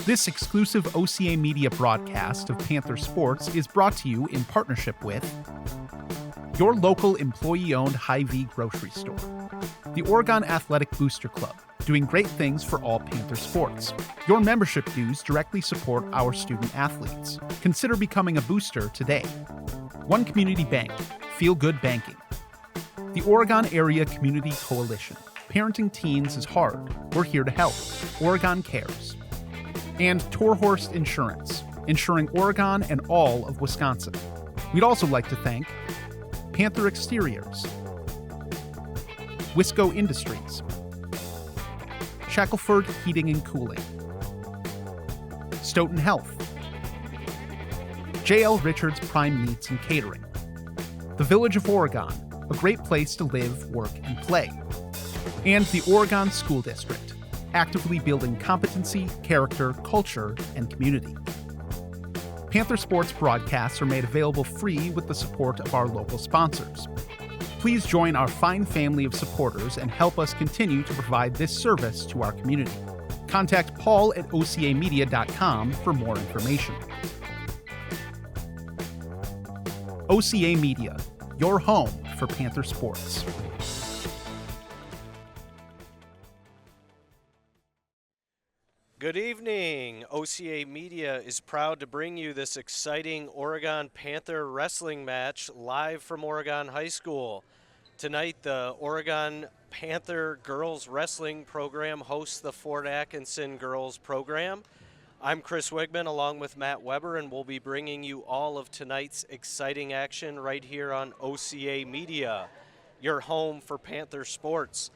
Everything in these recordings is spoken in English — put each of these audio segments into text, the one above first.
This exclusive OCA Media broadcast of Panther Sports is brought to you in partnership with your local employee-owned Hy-Vee grocery store, the Oregon Athletic Booster Club, doing great things for all Panther sports. Your membership dues directly support our student athletes. Consider becoming a booster today. One Community Bank, Feel Good Banking. The Oregon Area Community Coalition. Parenting teens is hard. We're here to help. Oregon Cares. And Torhorst Insurance, insuring Oregon and all of Wisconsin. We'd also like to thank Panther Exteriors, Wisco Industries, Shackelford Heating and Cooling, Stoughton Health, J.L. Richards Prime Meats and Catering, the Village of Oregon, a great place to live, work, and play, and the Oregon School District, actively building competency, character, culture, and community. Panther Sports broadcasts are made available free with the support of our local sponsors. Please join our fine family of supporters and help us continue to provide this service to our community. Contact Paul at ocamedia.com for more information. OCA Media, your home for Panther Sports. Good evening. OCA Media is proud to bring you this exciting Oregon Panther wrestling match live from Oregon High School. Tonight, the Oregon Panther girls wrestling program hosts the Fort Atkinson girls program. I'm Chris Wigman along with Matt Weber, and we'll be bringing you all of tonight's exciting action right here on OCA Media, your home for Panther sports.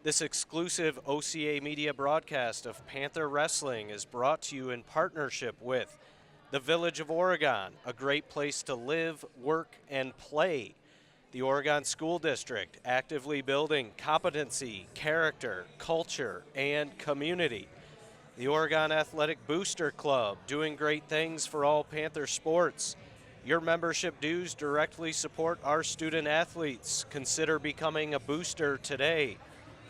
This exclusive OCA Media broadcast of Panther Wrestling is brought to you in partnership with the Village of Oregon, a great place to live, work, and play. The Oregon School District, actively building competency, character, culture, and community. The Oregon Athletic Booster Club, doing great things for all Panther sports. Your membership dues directly support our student athletes. Consider becoming a booster today.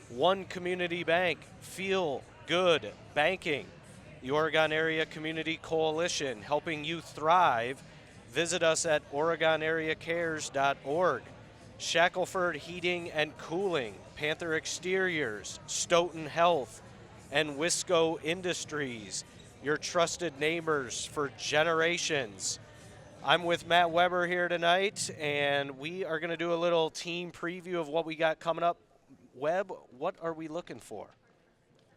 One Community Bank, Feel Good Banking. The Oregon Area Community Coalition, helping you thrive. Visit us at OregonAreaCares.org. Shackelford Heating and Cooling, Panther Exteriors, Stoughton Health, and Wisco Industries, your trusted neighbors for generations. I'm with Matt Weber here tonight, and we are going to do a little team preview of what we got coming up. Webb, what are we looking for?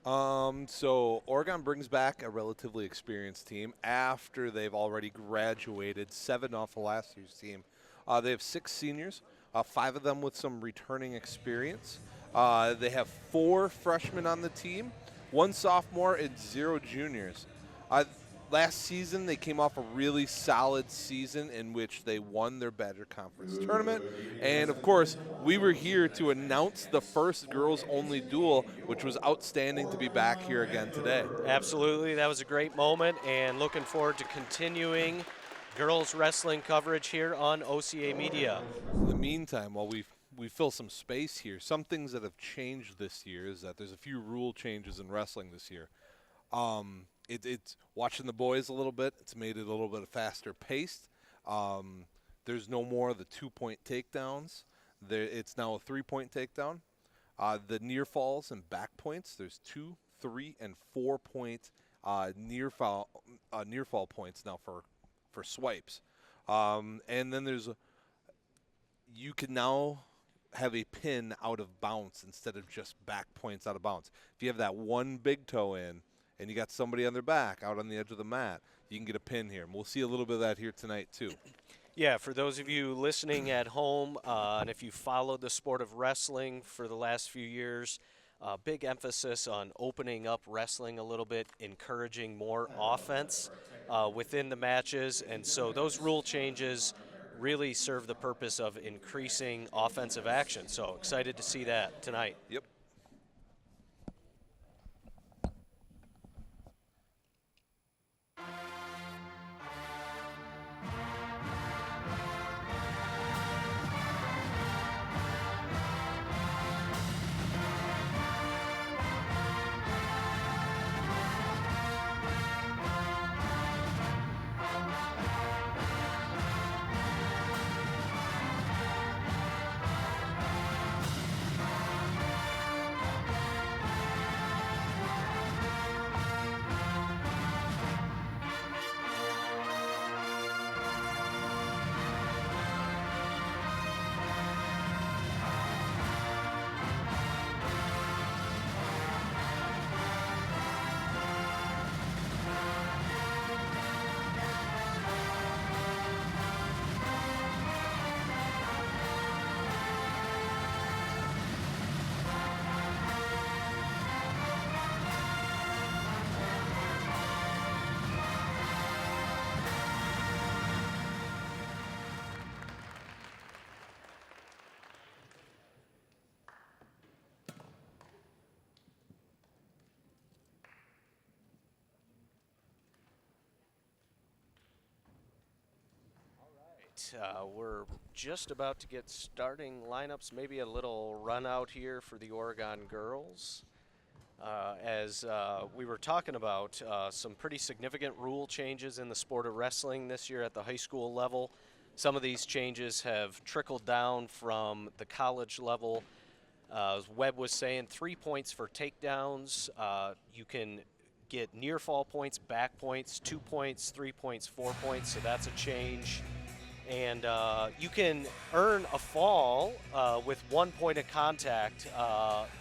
So Oregon brings back a relatively experienced team after they've already graduated 7 off of last year's team. They have 6 seniors, 5 of them with some returning experience. They have 4 freshmen on the team, 1 sophomore and 0 juniors. Last season, they came off a really solid season in which they won their Badger Conference tournament. And, of course, we were here to announce the first girls-only duel, which was outstanding to be back here again today. Absolutely. That was a great moment, and looking forward to continuing girls wrestling coverage here on OCA Media. In the meantime, while we fill some space here, some things that have changed this year is that there's a few rule changes in wrestling this year. It's watching the boys a little bit. It's made it a little bit faster paced. There's no more of the 2-point takedowns. It's now a 3-point takedown. The near falls and back points, there's 2, 3, and 4-point near fall points now for swipes. And then you can now have a pin out of bounds instead of just back points out of bounds. If you have that one big toe in, and you got somebody on their back out on the edge of the mat, you can get a pin here. And we'll see a little bit of that here tonight, too. Yeah, for those of you listening at home, and if you followed the sport of wrestling for the last few years, big emphasis on opening up wrestling a little bit, encouraging more offense within the matches. And so those rule changes really serve the purpose of increasing offensive action. So excited to see that tonight. Yep. right, we're just about to get starting lineups, maybe a little run out here for the Oregon girls. As we were talking about, some pretty significant rule changes in the sport of wrestling this year at the high school level. Some of these changes have trickled down from the college level. As Webb was saying, 3 points for takedowns. You can get near fall points, back points, 2 points, 3 points, 4 points, so that's a change. And you can earn a fall with 1 point of contact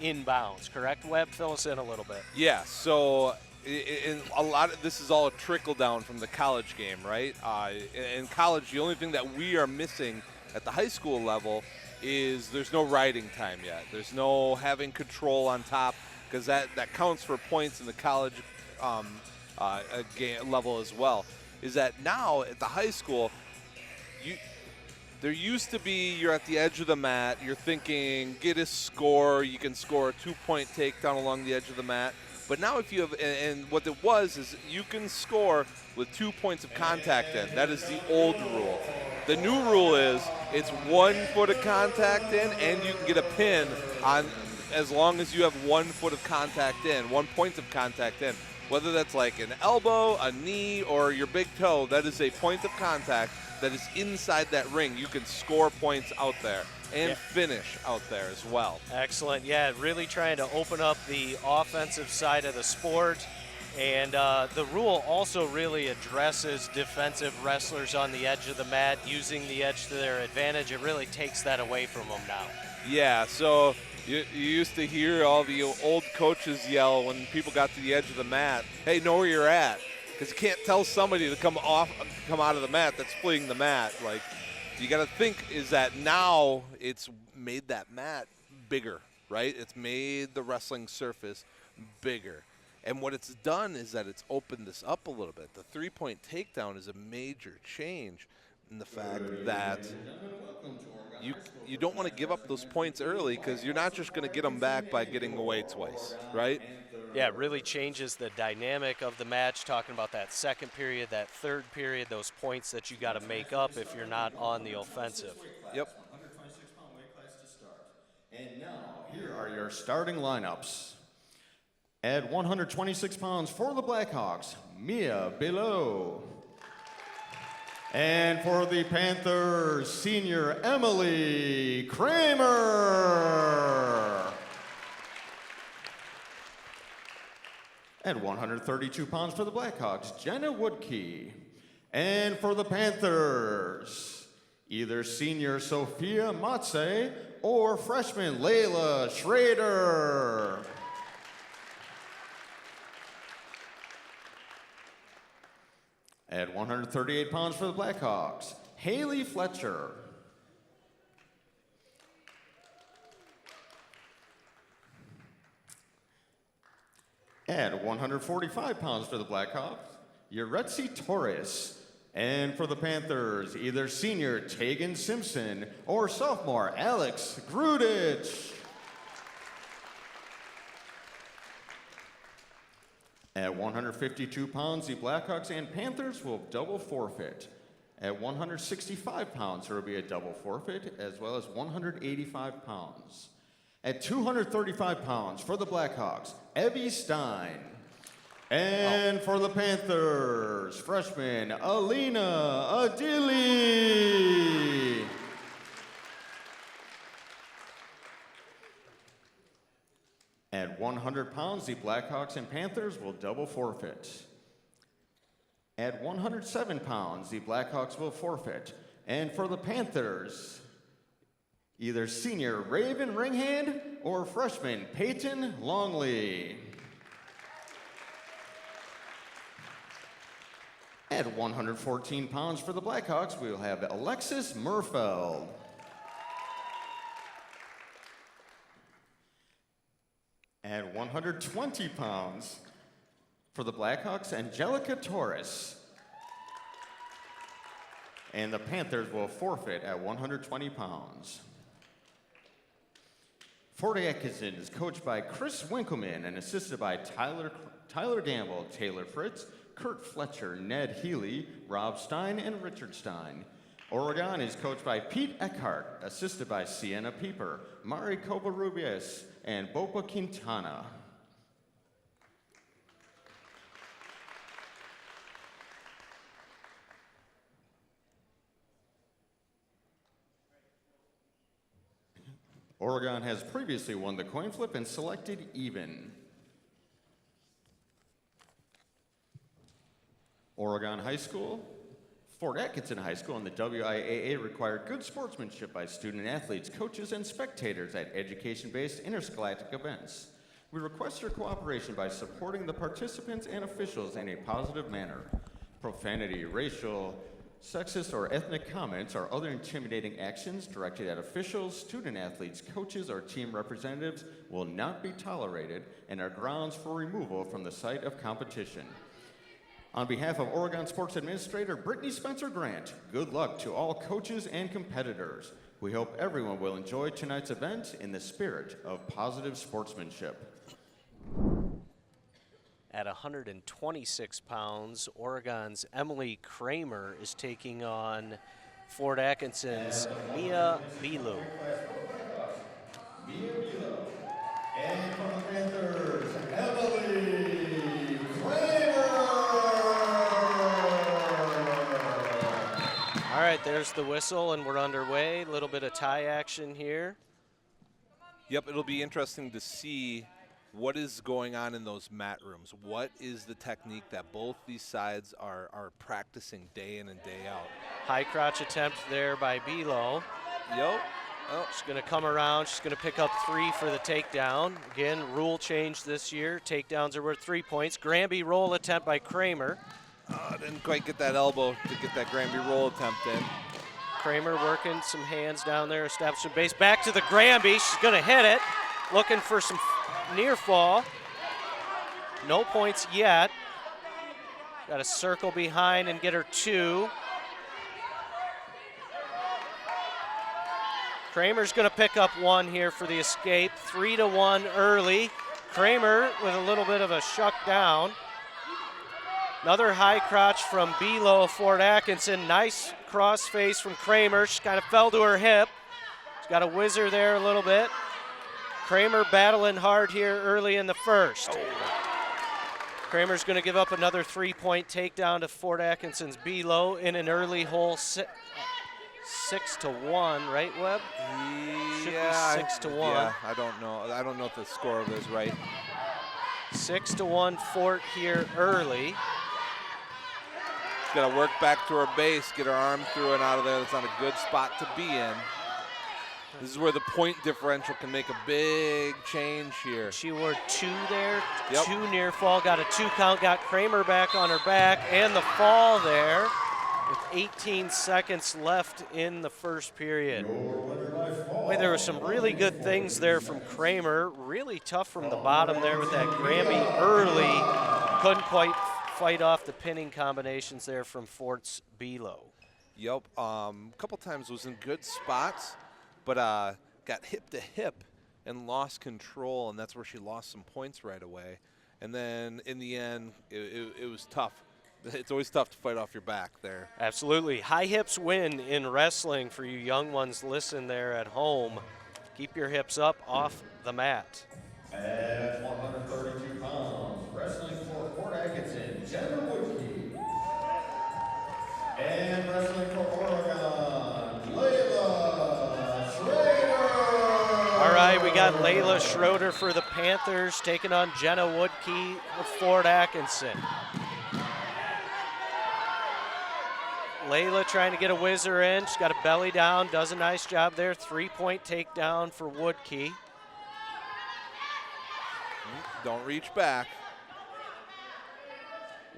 inbounds, correct, Webb? Fill us in a little bit. Yeah, so in a lot of this is all a trickle down from the college game, right? In college, the only thing that we are missing at the high school level is there's no riding time yet. There's no having control on top, because that counts for points in the college game level as well. Is that now at the high school, there used to be you're at the edge of the mat, you're thinking get a score, you can score a 2-point takedown along the edge of the mat. But now if you have, and what it was is you can score with 2 points of contact in. That is the old rule. The new rule is it's 1 foot of contact in, and you can get a pin on as long as you have 1 foot of contact in, 1 point of contact in. Whether that's like an elbow, a knee, or your big toe, that is a point of contact that is inside that ring. You can score points out there and finish out there as well. Excellent. Yeah, really trying to open up the offensive side of the sport. And the rule also really addresses defensive wrestlers on the edge of the mat using the edge to their advantage. It really takes that away from them now. Yeah, so you used to hear all the old coaches yell when people got to the edge of the mat, hey, know where you're at. Because you can't tell somebody to come out of the mat that's fleeing the mat. Like, you got to think is that now it's made that mat bigger, right? It's made the wrestling surface bigger. And what it's done is that it's opened this up a little bit. The 3-point takedown is a major change in the fact that you don't want to give up those points early, because you're not just going to get them back by getting away twice, right? Yeah, it really changes the dynamic of the match, talking about that second period, that third period, those points that you got to make up if you're not on the offensive. Yep. 126-pound weight class to start. And now, here are your starting lineups. At 126 pounds for the Blackhawks, Mia Below. And for the Panthers, senior Emily Kramer. At 132 pounds for the Blackhawks, Jenna Woodkey. And for the Panthers, either senior Sophia Matse or freshman Layla Schrader. At 138 pounds for the Blackhawks, Haley Fletcher. At 145 pounds for the Blackhawks, Yuretsi Torres. And for the Panthers, either senior Tegan Simpson or sophomore Alex Grudich. At 152 pounds, the Blackhawks and Panthers will double forfeit. At 165 pounds, there will be a double forfeit, as well as 185 pounds. At 235 pounds for the Blackhawks, Evie Stein. And for the Panthers, freshman Alina Adili. At 100 pounds, the Blackhawks and Panthers will double forfeit. At 107 pounds, the Blackhawks will forfeit. And for the Panthers, either senior Raven Ringhand or freshman Peyton Longley. At 114 pounds for the Blackhawks, we will have Alexis Murfeld. At 120 pounds for the Blackhawks, Angelica Torres. And the Panthers will forfeit at 120 pounds. Fort Atkinson is coached by Chris Winkleman and assisted by Tyler Gamble, Taylor Fritz, Kurt Fletcher, Ned Healy, Rob Stein, and Richard Stein. Oregon is coached by Pete Eckhart, assisted by Sienna Pieper, Mari Covarrubias, and Bopa Quintana. Oregon has previously won the coin flip and selected even. Oregon High School. Fort Atkinson High School and the WIAA require good sportsmanship by student athletes, coaches, and spectators at education-based interscholastic events. We request your cooperation by supporting the participants and officials in a positive manner. Profanity, racial, sexist, or ethnic comments or other intimidating actions directed at officials, student athletes, coaches, or team representatives will not be tolerated and are grounds for removal from the site of competition. On behalf of Oregon Sports Administrator Brittany Spencer Grant, good luck to all coaches and competitors. We hope everyone will enjoy tonight's event in the spirit of positive sportsmanship. At 126 pounds, Oregon's Emily Kramer is taking on Fort Atkinson's Mia Bilu. And from the Panthers, Emily Kramer. All right, there's the whistle, and we're underway. A little bit of tie action here. Yep, it'll be interesting to see what is going on in those mat rooms. What is the technique that both these sides are practicing day in and day out? High crotch attempt there by Bilo. Yep. Oh. She's going to come around. She's going to pick up 3 for the takedown. Again, rule change this year. Takedowns are worth 3 points. Granby roll attempt by Kramer. Didn't quite get that elbow to get that Granby roll attempt in. Kramer working some hands down there, establishing base. Back to the Granby. She's going to hit it. Looking for some near fall. No points yet. Got to circle behind and get her 2. Kramer's going to pick up 1 here for the escape. 3-1 early. Kramer with a little bit of a shuck down. Another high crotch from Bilo of Fort Atkinson. Nice cross face from Kramer. She kind of fell to her hip. She's got a whizzer there a little bit. Kramer battling hard here early in the first. Kramer's going to give up another 3-point takedown to Fort Atkinson's Bilo in an early hole 6-1, right, Webb? Should be 6-1. Yeah, I don't know. I don't know if the score of it is right. 6-1 Fort here early. She's got to work back to her base, get her arm through and out of there. That's not a good spot to be in. This is where the point differential can make a big change here. She wore 2 there, Yep. 2 near fall, got a 2 count, got Kramer back on her back, and the fall there with 18 seconds left in the first period. Boy, there were some really good things there from Kramer. Really tough from the bottom there with that Granby early. Couldn't quite fight off the pinning combinations there from Fort's Bilo. Yep, a couple times was in good spots, but got hip to hip and lost control, and that's where she lost some points right away. And then in the end, it was tough. It's always tough to fight off your back there. Absolutely. High hips win in wrestling for you young ones. Listen there at home. Keep your hips up off the mat. At 132 pounds, wrestling for Fort Atkinson, Jenna Woodkey. And wrestling for Oregon, Layla Schrader. All right, we got Layla Schroeder for the Panthers taking on Jenna Woodkey of Fort Atkinson. Layla trying to get a whizzer in. She's got a belly down, does a nice job there. 3-point takedown for Woodkey. Don't reach back.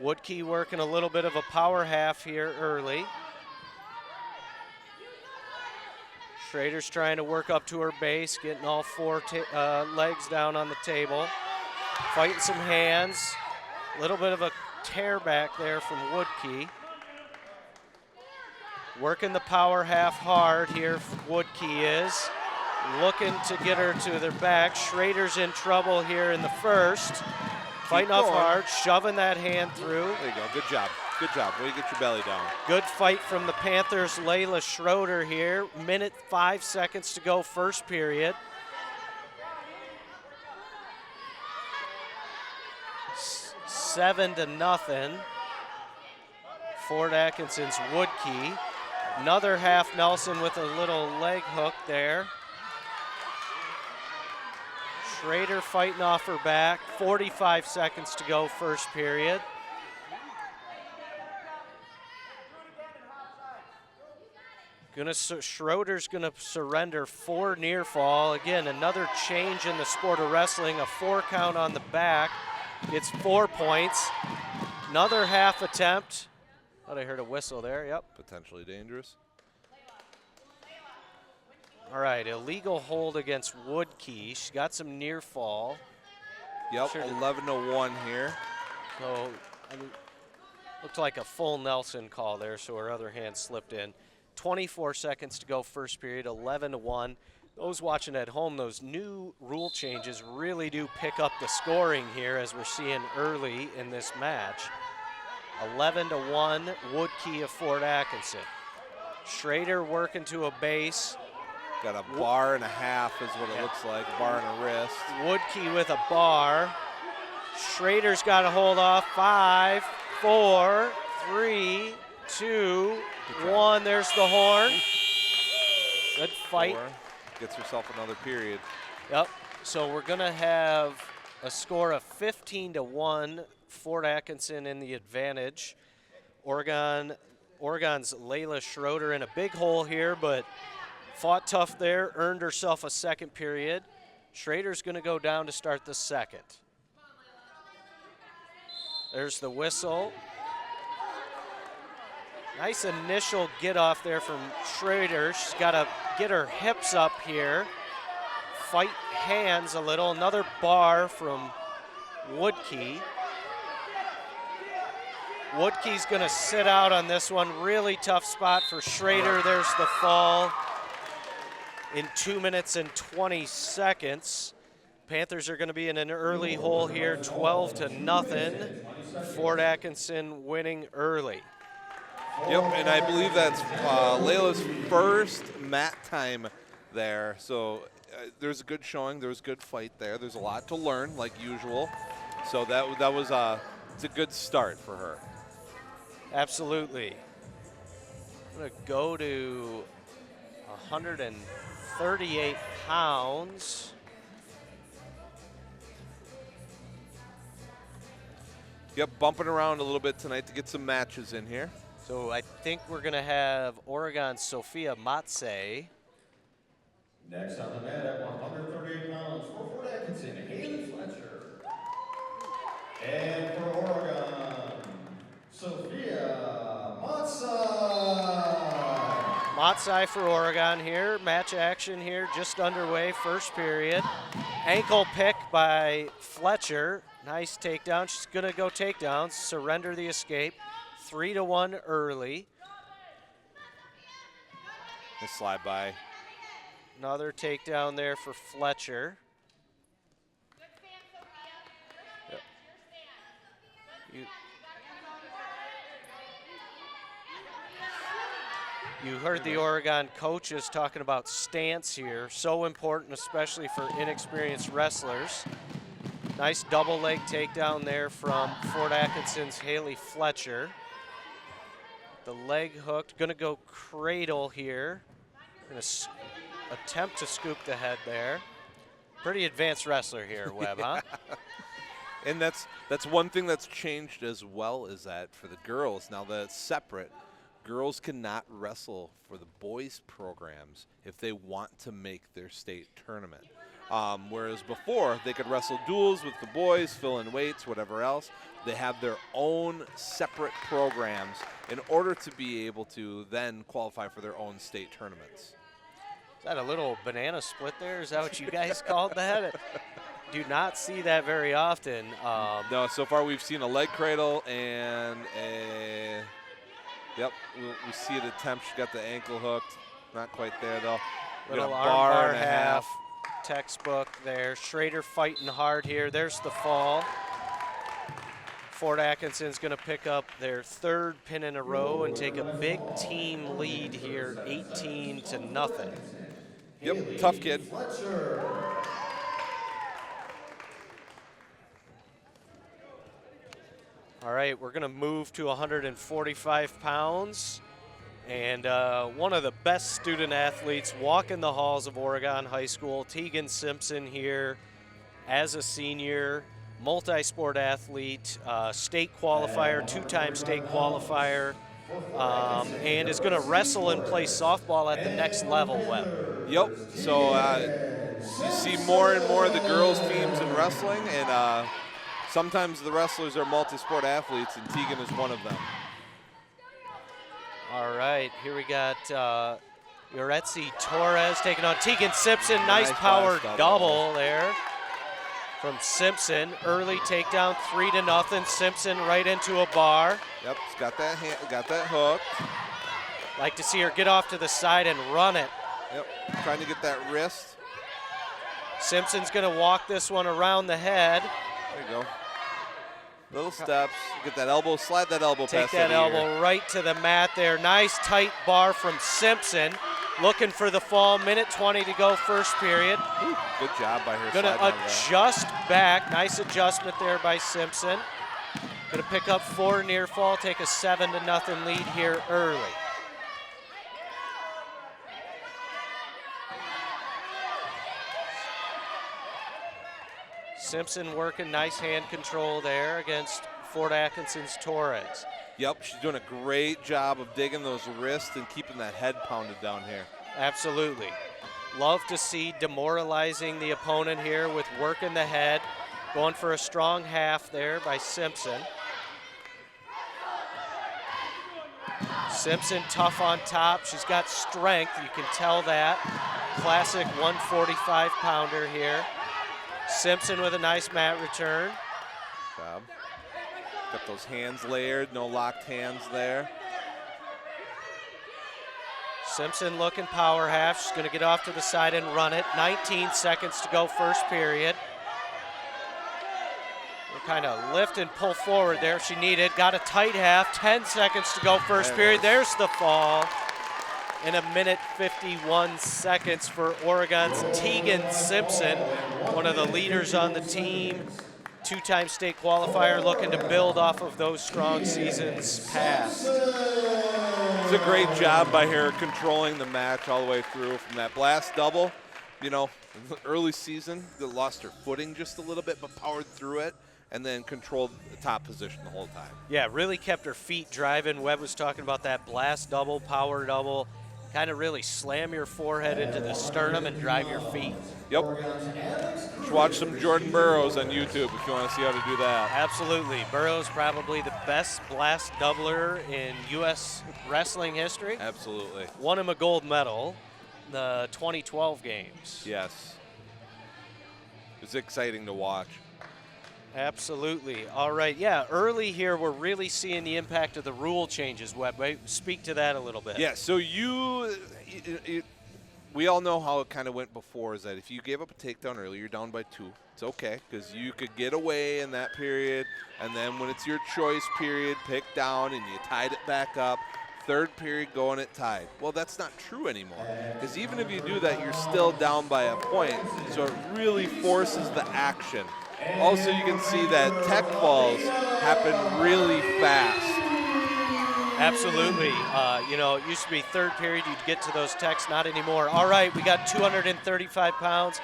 Woodkey working a little bit of a power half here early. Schrader's trying to work up to her base, getting all 4 legs down on the table. Fighting some hands. A little bit of a tear back there from Woodkey. Working the power half hard here, Woodkey is. Looking to get her to their back. Schrader's in trouble here in the first. Fighting off hard, shoving that hand through. There you go, good job. Good job. Way to get your belly down. Good fight from the Panthers' Layla Schroeder here. Minute 5 seconds to go, first period. 7-0. Fort Atkinson's Woodkey. Another half Nelson with a little leg hook there. Schrader fighting off her back. 45 seconds to go, first period. Schroeder's gonna surrender 4 near fall. Again, another change in the sport of wrestling. A 4 count on the back. It's 4 points. Another half attempt. Thought I heard a whistle there, yep. Potentially dangerous. All right, illegal hold against Woodkey. She's got some near fall. Yep, 11-1 here. So, looked like a full Nelson call there, so her other hand slipped in. 24 seconds to go, first period, 11-1. Those watching at home, those new rule changes really do pick up the scoring here, as we're seeing early in this match. 11-1, Woodkey of Fort Atkinson. Schrader working to a base. Got a bar and a half is what it looks like, a bar and a wrist. Woodkey with a bar. Schrader's got to hold off. 5, 4, 3, 2, 1. There's the horn. Good fight. 4. Gets herself another period. Yep. So we're going to have a score of 15-1. Fort Atkinson in the advantage. Oregon's Layla Schroeder in a big hole here, but fought tough there, earned herself a second period. Schrader's going to go down to start the second. There's the whistle. Nice initial get off there from Schrader. She's got to get her hips up here. Fight hands a little. Another bar from Woodkey. Woodkey's going to sit out on this one. Really tough spot for Schrader. There's the fall in 2 minutes and 20 seconds. Panthers are going to be in an early hole here, 12-0. Fort Atkinson winning early. Yep, and I believe that's Layla's first mat time there. So there's a good showing. There was a good fight there. There's a lot to learn, like usual. So that was it's a good start for her. Absolutely. I'm going to go to 138 pounds. Yep, bumping around a little bit tonight to get some matches in here. So I think we're going to have Oregon's Sophia Matse. Next on the mat at 138 pounds for Fort Atkinson, Haley Fletcher. And for Oregon, Sophia Matsai. Matsai for Oregon here. Match action here, just underway, first period. Ankle pick by Fletcher. Nice takedown. She's going to go takedowns, surrender the escape. 3-1 early. Nice slide by. Another takedown there for Fletcher. Yep. You heard the Oregon coaches talking about stance here. So important, especially for inexperienced wrestlers. Nice double leg takedown there from Fort Atkinson's Haley Fletcher. The leg hooked, gonna go cradle here. Gonna attempt to scoop the head there. Pretty advanced wrestler here, Webb, huh? And that's one thing that's changed as well, is that for the girls, now that it's separate, girls cannot wrestle for the boys' programs if they want to make their state tournament. Whereas before, they could wrestle duels with the boys, fill in weights, whatever else. They have their own separate programs in order to be able to then qualify for their own state tournaments. Is that a little banana split there? Is that what you guys called that? Do not see that very often. No, so far we've seen a leg cradle and a, yep, we see an attempt. She got the ankle hooked. Not quite there, though. Little got a bar bar and a half. half. Textbook there. Schrader fighting hard here. There's the fall. Fort Atkinson's going to pick up their 3rd pin in a row and take a big team lead here, 18-0. Yep, tough kid. All right, we're going to move to 145 pounds. And one of the best student athletes walking the halls of Oregon High School, Tegan Simpson here as a senior, multi-sport athlete, state qualifier, 2-time state qualifier, and is going to wrestle and play softball at the next level, Webb. Yep, so you see more and more of the girls' teams in wrestling, and sometimes the wrestlers are multi-sport athletes, and Tegan is one of them. All right, here we got Yoretzi Torres taking on Tegan Simpson. Nice power double there from Simpson. Early takedown, 3-0. Simpson right into a bar. Yep, she's got that hook. Like to see her get off to the side and run it. Yep, trying to get that wrist. Simpson's going to walk this one around the head. There you go. Little steps, get that elbow, slide that elbow past Take that elbow right to the mat there. Nice tight bar from Simpson. Looking for the fall, minute 20 to go, first period. Ooh, good job by her. Gonna adjust back, nice adjustment there by Simpson. Gonna pick up 4 near fall, take a 7-0 lead here early. Simpson working nice hand control there against Fort Atkinson's Torres. Yep, she's doing a great job of digging those wrists and keeping that head pounded down here. Absolutely. Love to see demoralizing the opponent here with work in the head. Going for a strong half there by Simpson. Simpson tough on top. She's got strength, you can tell that. Classic 145-pounder here. Simpson with a nice mat return. Job. Got those hands layered, no locked hands there. Simpson looking power half. She's going to get off to the side and run it. 19 seconds to go, first period. We'll kind of lift and pull forward there if she needed. Got a tight half. 10 seconds to go, first period. There's the fall. In a minute 51 seconds for Oregon's Tegan Simpson, one of the leaders on the team, 2-time state qualifier, looking to build off of those strong seasons past. It's a great job by her controlling the match all the way through from that blast double. You know, early season, they lost her footing just a little bit, but powered through it and then controlled the top position the whole time. Yeah, really kept her feet driving. Webb was talking about that blast double, power double. Kind of really slam your forehead into the sternum and drive your feet. Yep. Just watch some Jordan Burroughs on YouTube if you want to see how to do that. Absolutely. Burroughs probably the best blast doubler in U.S. wrestling history. Absolutely. Won him a gold medal in the 2012 games. Yes. It's exciting to watch. Absolutely. All right. Yeah, early here we're really seeing the impact of the rule changes. Webb, speak to that a little bit. Yeah, so we all know how it kind of went before, is that if you gave up a takedown early, you're down by 2. It's okay, because you could get away in that period, and then when it's your choice period, pick down, and you tied it back up. Third period, going it tied. Well, that's not true anymore, because even if you do that, you're still down by a point, so it really forces the action. Also, you can see that tech falls happen really fast. Absolutely. You know, it used to be third period, you'd get to those techs, not anymore. All right, we got 235 pounds.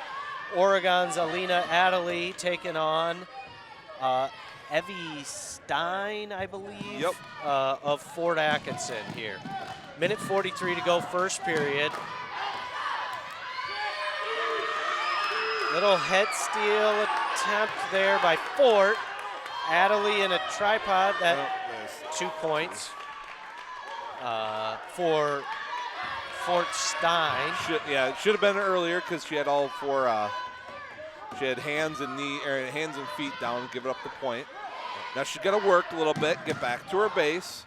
Oregon's Alina Adderley taking on Evie Stein, I believe, yep. Of Fort Atkinson here. Minute 43 to go, first period. Little head steal attempt there by Fort. Adderley in a tripod, that 2 points for Fort Stein. It should have been earlier because she had all 4. She had hands and hands and feet down and give it up the point. Now she's got to work a little bit, get back to her base.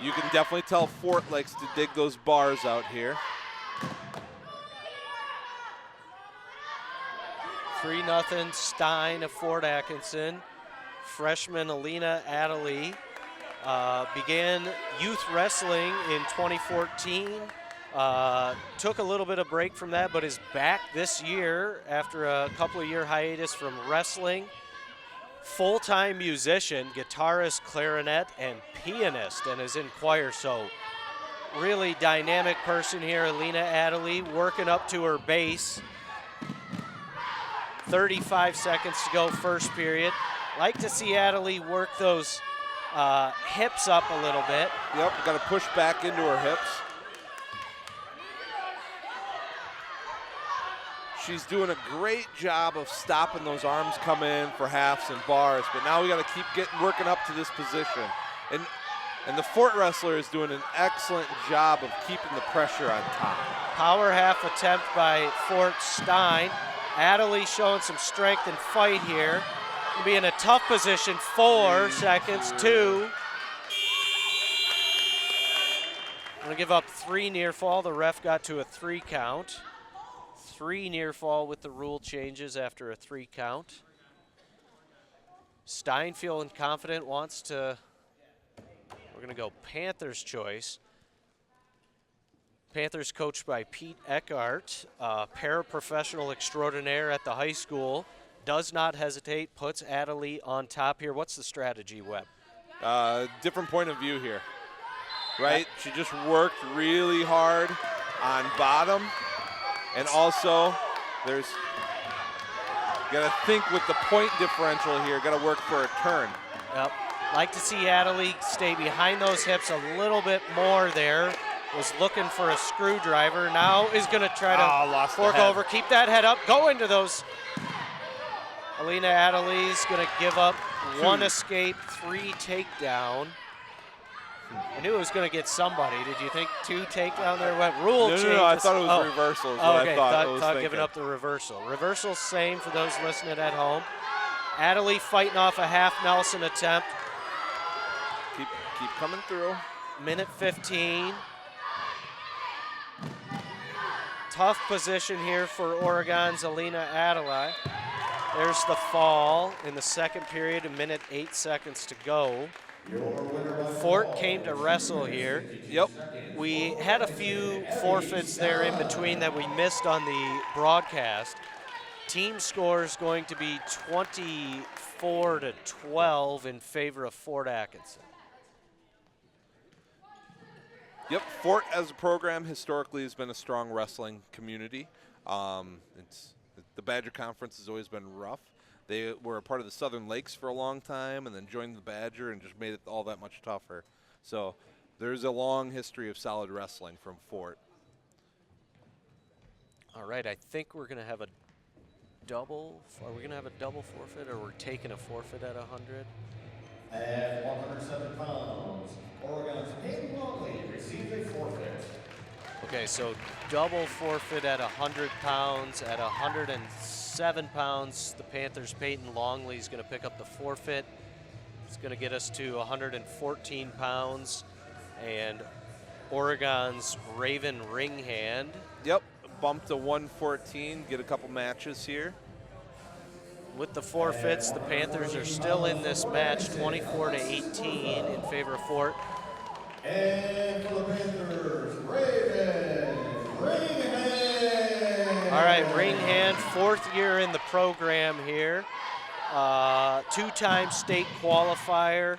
You can definitely tell Fort likes to dig those bars out here. 3-0 Stein of Fort Atkinson. freshman Alina Adderley began youth wrestling in 2014. Took a little bit of break from that, but is back this year after a couple of year hiatus from wrestling. Full-time musician, guitarist, clarinet, and pianist, and is in choir. So really dynamic person here, Alina Adderley, working up to her bass. 35 seconds to go, first period. Like to see Adderley work those hips up a little bit. Yep, got to push back into her hips. She's doing a great job of stopping those arms coming in for halves and bars, but now we got to keep working up to this position. And the Fort wrestler is doing an excellent job of keeping the pressure on top. Power half attempt by Fort Stein. Adderley showing some strength and fight here. Will be in a tough position. 4 seconds, 2. I'm gonna give up 3 near fall. The ref got to a 3 count. 3 near fall with the rule changes after a 3 count. Stein feeling confident, wants to, we're gonna go Panthers choice. Panthers coached by Pete Eckhart, paraprofessional extraordinaire at the high school. Does not hesitate, puts Adderley on top here. What's the strategy, Webb? Different point of view here, right? She just worked really hard on bottom. And also, got to think with the point differential here, got to work for a turn. Yep. Like to see Adderley stay behind those hips a little bit more there. Was looking for a screwdriver. Now is going to try to fork over. Keep that head up. Go into those. Alina Adderley's going to give up 1 escape, 3 takedown. I knew it was going to get somebody. Did you think 2 takedown there? Went rule change. No, I thought it was reversal. Okay, I thought giving up the reversal. Reversal same for those listening at home. Adderley fighting off a half Nelson attempt. Keep coming through. Minute 15. Tough position here for Oregon's Alina Adderley. There's the fall in the second period, 1:08 to go. Fort came to wrestle here. Yep. We had a few forfeits there in between that we missed on the broadcast. Team score is going to be 24-12 in favor of Fort Atkinson. Yep, Fort as a program historically has been a strong wrestling community. The Badger Conference has always been rough. They were a part of the Southern Lakes for a long time and then joined the Badger and just made it all that much tougher. So there's a long history of solid wrestling from Fort. All right, I think we're going to have a double. Are we going to have a double forfeit, or we're taking a forfeit at 100? At 107 pounds, Oregon's Peyton Longley receives a forfeit. Okay, so double forfeit at 100 pounds. At 107 pounds, the Panthers' Peyton Longley is going to pick up the forfeit. It's going to get us to 114 pounds. And Oregon's Raven Ringhand. Yep, bumped to 114, get a couple matches here. With the forfeits, the Panthers are still in this match, 24-18 in favor of Fort. And for the Panthers, Raven Ringhand. All right, Ringhand, 4th year in the program here. 2-time state qualifier.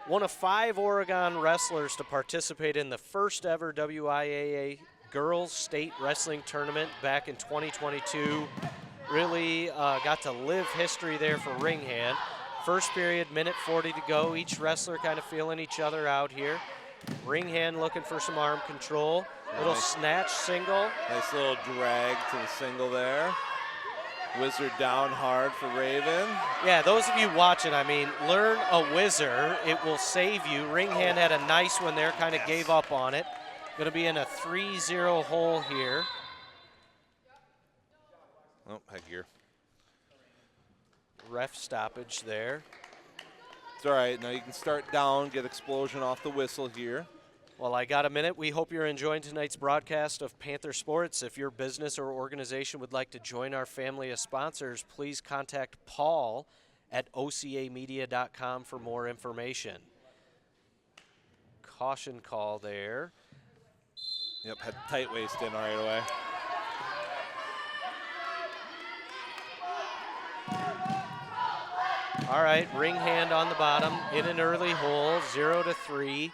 One of 5 Oregon wrestlers to participate in the first ever WIAA Girls State Wrestling Tournament back in 2022. Really got to live history there for Ringhand. First period, 1:40 to go. Each wrestler kind of feeling each other out here. Ringhand looking for some arm control. Little snatch single. Nice little drag to the single there. Wizard down hard for Raven. Yeah, those of you watching, I mean, learn a whizzer. It will save you. Ringhand had a nice one there, kind of gave up on it. Going to be in a 3-0 hole here. Oh, heck here. Ref stoppage there. It's all right. Now you can start down, get explosion off the whistle here. Well, I got a minute. We hope you're enjoying tonight's broadcast of Panther Sports. If your business or organization would like to join our family of sponsors, please contact Paul at ocamedia.com for more information. Caution call there. Yep, had tight waist in right away. All right, ring hand on the bottom in an early hole, 0-3.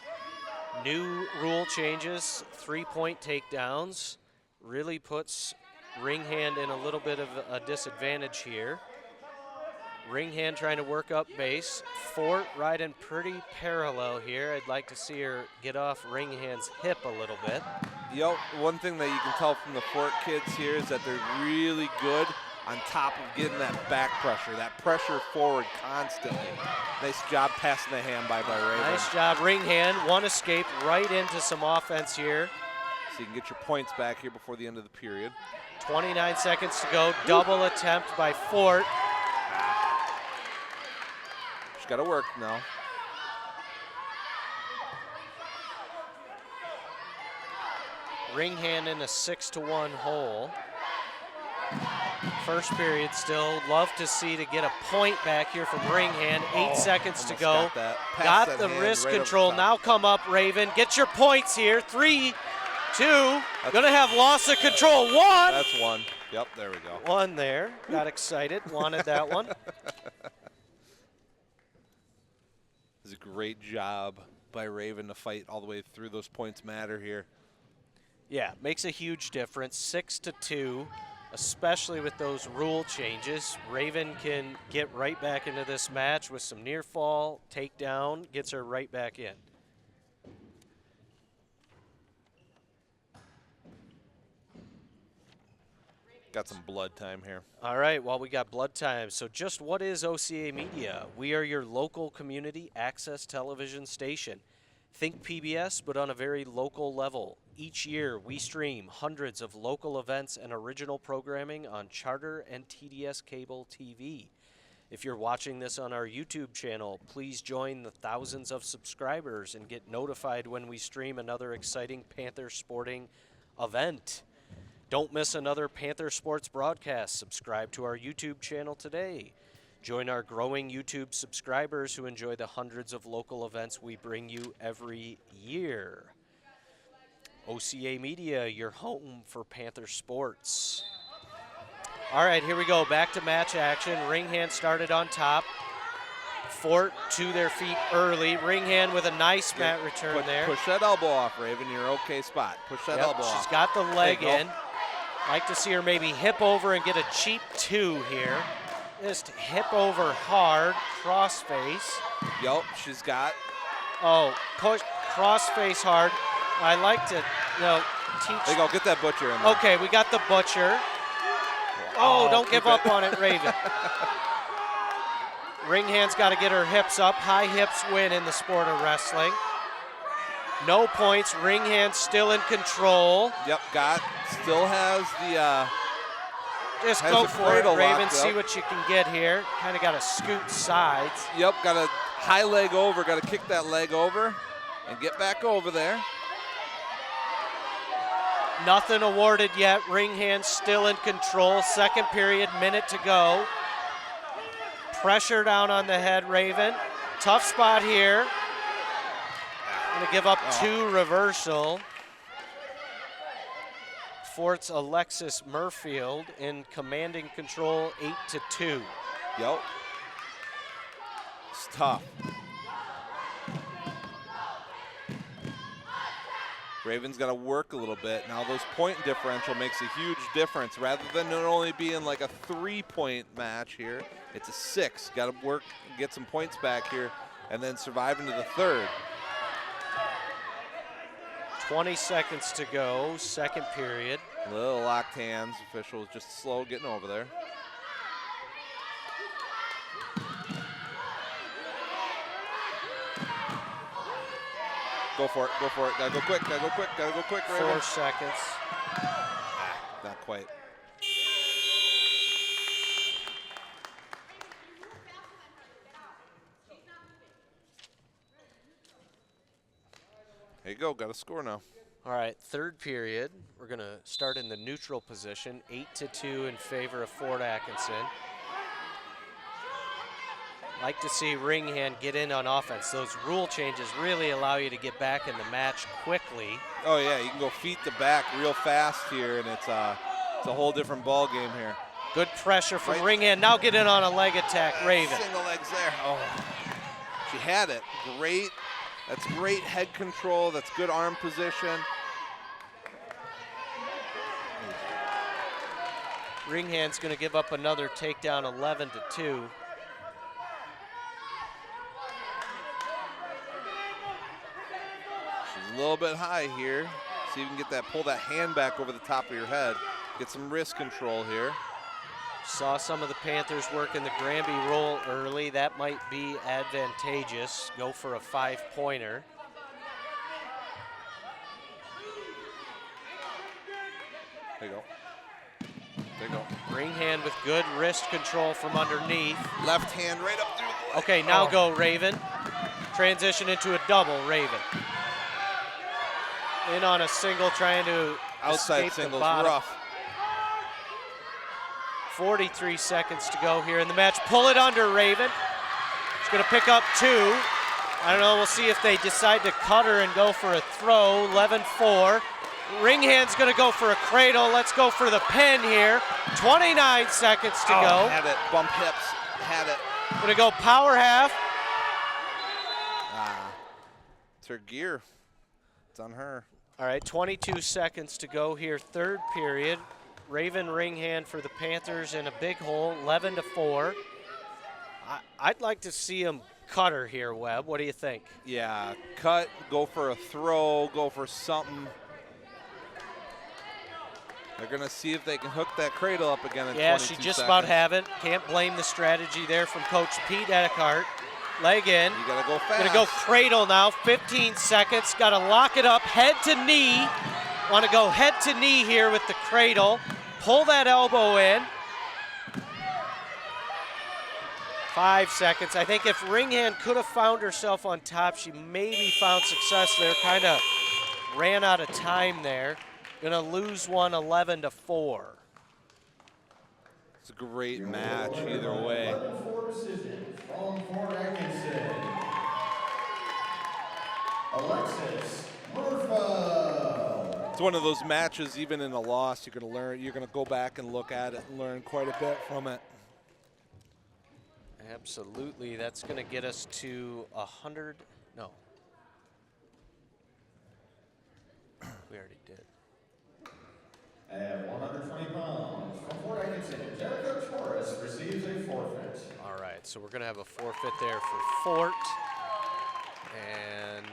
New rule changes, 3-point takedowns. Really puts ring hand in a little bit of a disadvantage here. Ring hand trying to work up base. Fort riding pretty parallel here. I'd like to see her get off ring hand's hip a little bit. Yep, one thing that you can tell from the Fort kids here is that they're really good on top of getting that back pressure, that pressure forward constantly. Nice job passing the hand by Raven. Nice job, ring hand. One escape right into some offense here. So you can get your points back here before the end of the period. 29 seconds to go. Double attempt by Fort. She's got to work now. Ring hand in a 6-1 hole. First period still. Love to see to get a point back here from ring hand. 8 seconds to go. Got the wrist control. Now come up, Raven. Get your points here. 3, 2. Gonna have loss of control. 1. That's 1. Yep, there we go. 1 there. Got excited. Wanted that one. It's a great job by Raven to fight all the way through. Those points matter here. Yeah, makes a huge difference. 6-2, especially with those rule changes. Raven can get right back into this match with some near fall, takedown, gets her right back in. Got some blood time here. All right, well, we got blood time. So just what is OCA Media? We are your local community access television station. Think PBS, but on a very local level. Each year, we stream hundreds of local events and original programming on Charter and TDS Cable TV. If you're watching this on our YouTube channel, please join the thousands of subscribers and get notified when we stream another exciting Panther sporting event. Don't miss another Panther Sports broadcast. Subscribe to our YouTube channel today. Join our growing YouTube subscribers who enjoy the hundreds of local events we bring you every year. OCA Media, your home for Panther sports. All right, here we go. Back to match action. Ring hand started on top. Fort to their feet early. Ring hand with a nice mat return there. Push that elbow off, Raven. You're okay spot. Push that elbow off. She's got the leg in. Like to see her maybe hip over and get a cheap 2 here. Just hip over hard, cross face. Yep, she's got. Oh, push, cross face hard. I like to, teach. There you go, get that butcher in there. Okay, we got the butcher. Oh, don't give up on it, Raven. Ring hand's got to get her hips up. High hips win in the sport of wrestling. No points. Ring hand still in control. Yep, still has the. Just go for it, Raven. See what you can get here. Kind of got to scoot sides. Yep, got a high leg over. Got to kick that leg over and get back over there. Nothing awarded yet. Ring hand still in control. Second period, minute to go. Pressure down on the head, Raven. Tough spot here. Going to give up 2 reversal. Fort's Alexis Murfield in commanding control, 8-2. Yep. It's tough. Raven's got to work a little bit. Now those point differential makes a huge difference. Rather than it only being like a 3-point match here, it's a 6. Got to work, get some points back here, and then survive into the third. 20 seconds to go, second period. Little locked hands. Official was just slow getting over there. Go for it, go for it. Gotta go quick, gotta go quick, gotta go quick. 4 seconds. Not quite. There you go, got a score now. All right, third period. We're going to start in the neutral position, 8-2 in favor of Fort Atkinson. Like to see Ringhand get in on offense. Those rule changes really allow you to get back in the match quickly. Oh yeah, you can go feet to back real fast here, and it's a whole different ball game here. Good pressure from Ringhand. Now get in on a leg attack, Raven. Single legs there. Oh, she had it. Great. That's great head control. That's good arm position. Ringhand's going to give up another takedown, 11-2. She's a little bit high here. See if you can get that, pull that hand back over the top of your head. Get some wrist control here. Saw some of the Panthers work in the Granby roll early. That might be advantageous. Go for a 5-pointer. There you go. There you go. Ringhand with good wrist control from underneath. Left hand right up through the leg. Okay, now go Raven. Transition into a double, Raven. In on a single, trying to Outside escape singles, the bottom. rough. 43 seconds to go here in the match. Pull it under, Raven. She's going to pick up 2. I don't know, we'll see if they decide to cut her and go for a throw. 11-4. Ringhand's going to go for a cradle. Let's go for the pin here. 29 seconds to go. Had it. Bump hips. Had it. Going to go power half. It's her gear. It's on her. All right, 22 seconds to go here, third period. Raven Ringhand for the Panthers in a big hole, 11-4. I'd like to see him cut her here, Webb. What do you think? Yeah, cut, go for a throw, go for something. They're going to see if they can hook that cradle up again in 22 Yeah, seconds. she just about have it. Can't blame the strategy there from Coach Pete Eckhart. Leg in. You got to go fast. Gonna go cradle now, 15 seconds. Got to lock it up, head to knee. Want to go head to knee here with the cradle. Pull that elbow in. 5 seconds. I think if Ringhand could have found herself on top, she maybe found success there. Kind of ran out of time there. Gonna lose one, 11-4. It's a great match either way. 11-4 decision from Fort Atkinson. Alexis Murphy. It's one of those matches, even in a loss, you're going to learn. You're going to go back and look at it and learn quite a bit from it. Absolutely. That's going to get us to 100. No. We already did. At 120 pounds from Fort Atkinson, Jericho Torres receives a forfeit. All right, so we're going to have a forfeit there for Fort. And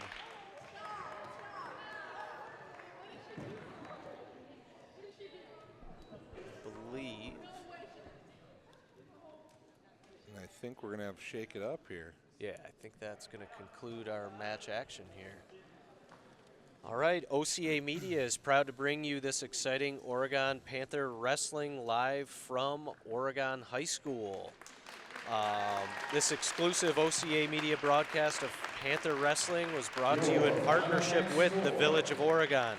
believe. And I think we're going to have shake it up here. Yeah, I think that's going to conclude our match action here. All right, OCA Media is proud to bring you this exciting Oregon Panther Wrestling live from Oregon High School. This exclusive OCA Media broadcast of Panther Wrestling was brought to you in partnership with the Village of Oregon,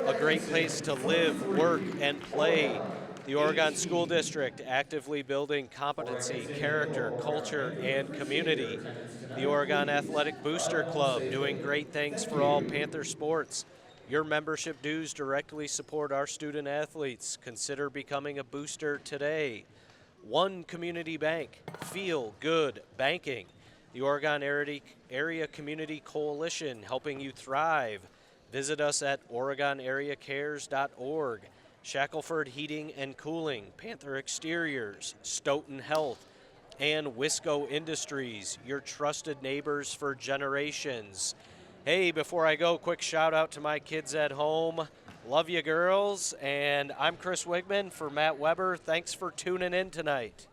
a great place to live, work, and play. The Oregon School District actively building competency, character, culture, and community. The Oregon Athletic Booster Club doing great things for all Panther sports. Your membership dues directly support our student athletes. Consider becoming a booster today. One Community Bank, feel good banking. The Oregon Area Community Coalition, helping you thrive. Visit us at OregonAreaCares.org. Shackelford Heating and Cooling, Panther Exteriors, Stoughton Health, and Wisco Industries, your trusted neighbors for generations. Hey, before I go, quick shout out to my kids at home. Love you, girls. And I'm Chris Wigman for Matt Weber. Thanks for tuning in tonight.